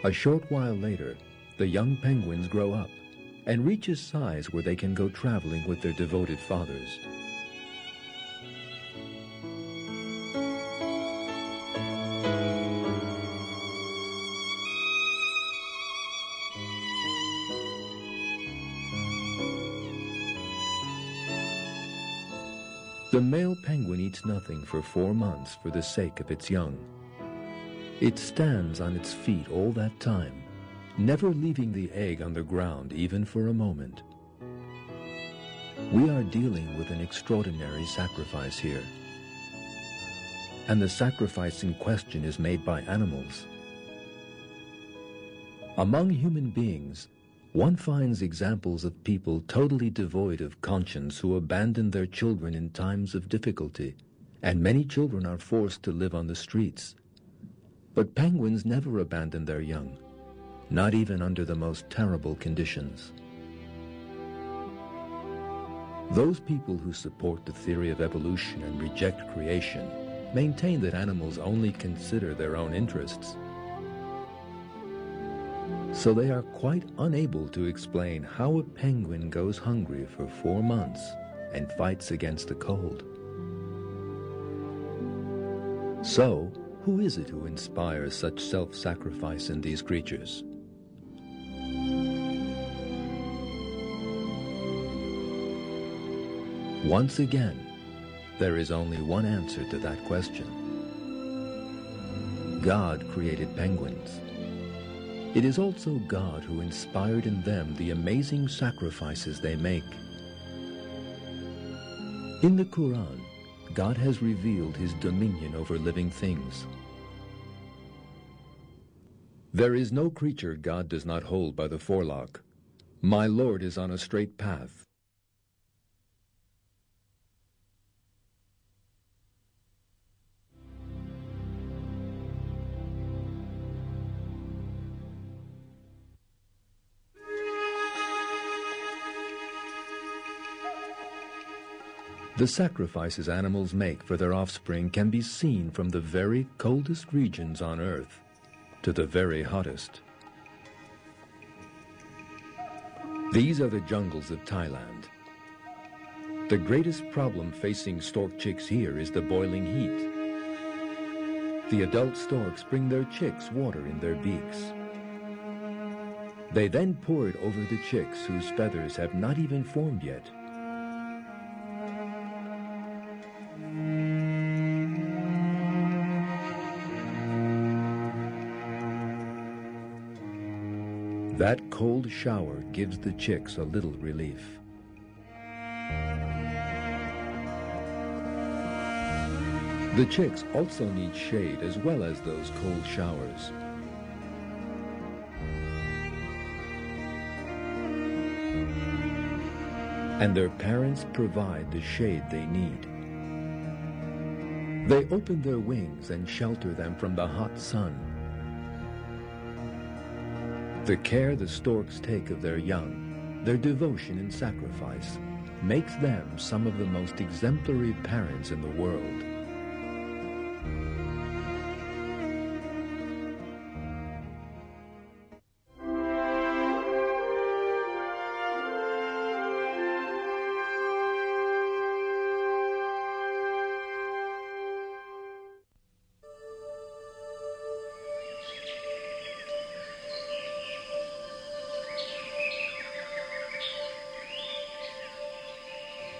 A short while later, the young penguins grow up and reach a size where they can go traveling with their devoted fathers. The male penguin eats nothing for 4 months for the sake of its young. It stands on its feet all that time, never leaving the egg on the ground even for a moment. We are dealing with an extraordinary sacrifice here. And the sacrifice in question is made by animals. Among human beings, one finds examples of people totally devoid of conscience who abandon their children in times of difficulty, and many children are forced to live on the streets. But penguins never abandon their young, not even under the most terrible conditions. Those people who support the theory of evolution and reject creation maintain that animals only consider their own interests. So they are quite unable to explain how a penguin goes hungry for 4 months and fights against the cold. So, who is it who inspires such self-sacrifice in these creatures? Once again, there is only one answer to that question. God created penguins. It is also God who inspired in them the amazing sacrifices they make. In the Quran, God has revealed his dominion over living things. There is no creature God does not hold by the forelock. My Lord is on a straight path. The sacrifices animals make for their offspring can be seen from the very coldest regions on Earth to the very hottest. These are the jungles of Thailand. The greatest problem facing stork chicks here is the boiling heat. The adult storks bring their chicks water in their beaks. They then pour it over the chicks whose feathers have not even formed yet. That cold shower gives the chicks a little relief. The chicks also need shade as well as those cold showers. And their parents provide the shade they need. They open their wings and shelter them from the hot sun. The care the storks take of their young, their devotion and sacrifice, makes them some of the most exemplary parents in the world.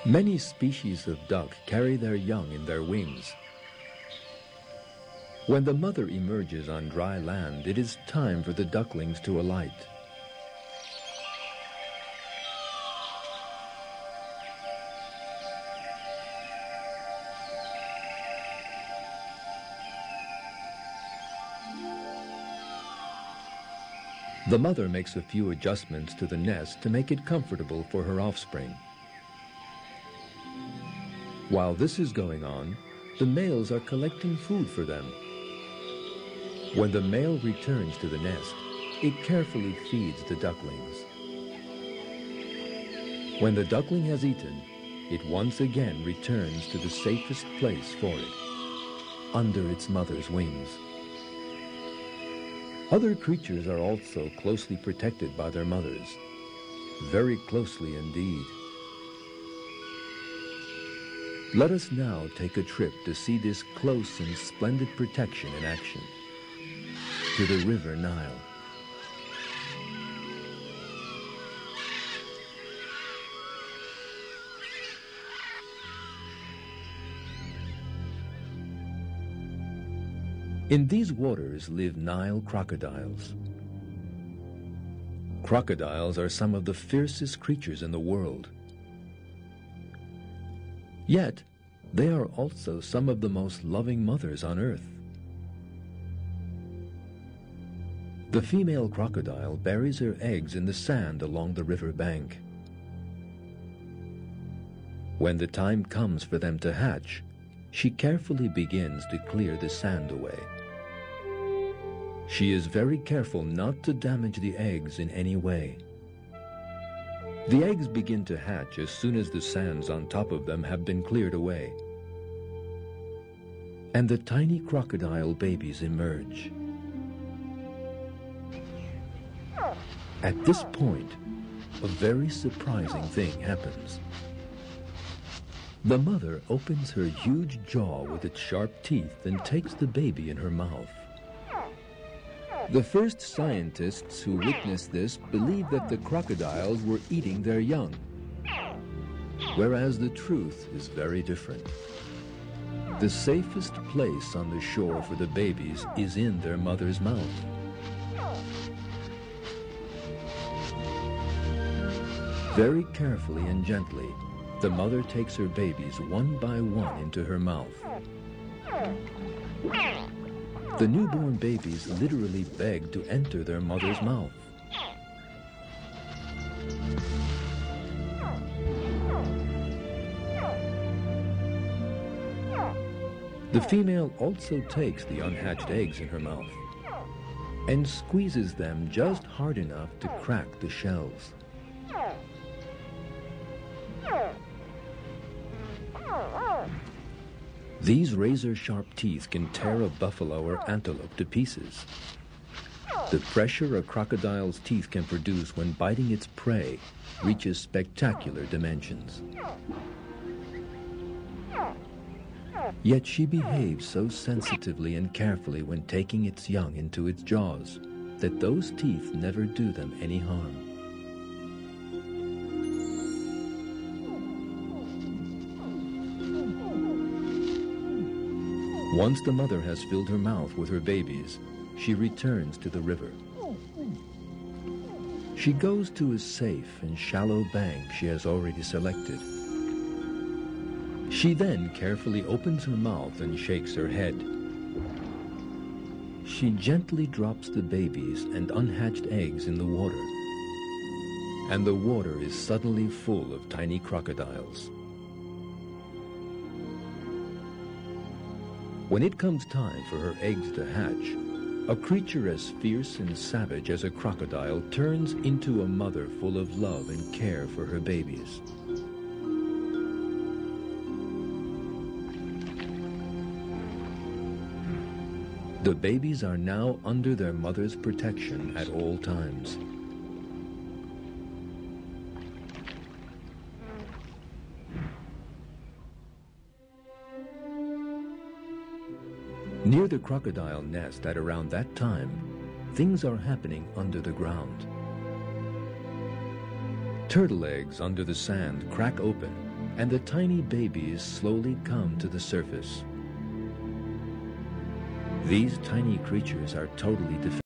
Many species of duck carry their young in their wings. When the mother emerges on dry land, it is time for the ducklings to alight. The mother makes a few adjustments to the nest to make it comfortable for her offspring. While this is going on, the males are collecting food for them. When the male returns to the nest, it carefully feeds the ducklings. When the duckling has eaten, it once again returns to the safest place for it, under its mother's wings. Other creatures are also closely protected by their mothers, very closely indeed. Let us now take a trip to see this close and splendid protection in action, to the river Nile. In these waters live Nile crocodiles. Crocodiles are some of the fiercest creatures in the world. Yet, they are also some of the most loving mothers on earth. The female crocodile buries her eggs in the sand along the river bank. When the time comes for them to hatch, she carefully begins to clear the sand away. She is very careful not to damage the eggs in any way. The eggs begin to hatch as soon as the sands on top of them have been cleared away, and the tiny crocodile babies emerge. At this point, a very surprising thing happens. The mother opens her huge jaw with its sharp teeth and takes the baby in her mouth. The first scientists who witnessed this believed that the crocodiles were eating their young, whereas the truth is very different. The safest place on the shore for the babies is in their mother's mouth. Very carefully and gently, the mother takes her babies one by one into her mouth. The newborn babies literally beg to enter their mother's mouth. The female also takes the unhatched eggs in her mouth and squeezes them just hard enough to crack the shells. These razor-sharp teeth can tear a buffalo or antelope to pieces. The pressure a crocodile's teeth can produce when biting its prey reaches spectacular dimensions. Yet she behaves so sensitively and carefully when taking its young into its jaws that those teeth never do them any harm. Once the mother has filled her mouth with her babies, she returns to the river. She goes to a safe and shallow bank she has already selected. She then carefully opens her mouth and shakes her head. She gently drops the babies and unhatched eggs in the water, and the water is suddenly full of tiny crocodiles. When it comes time for her eggs to hatch, a creature as fierce and savage as a crocodile turns into a mother full of love and care for her babies. The babies are now under their mother's protection at all times. Near the crocodile nest at around that time, things are happening under the ground. Turtle eggs under the sand crack open, and the tiny babies slowly come to the surface. These tiny creatures are totally defenseless.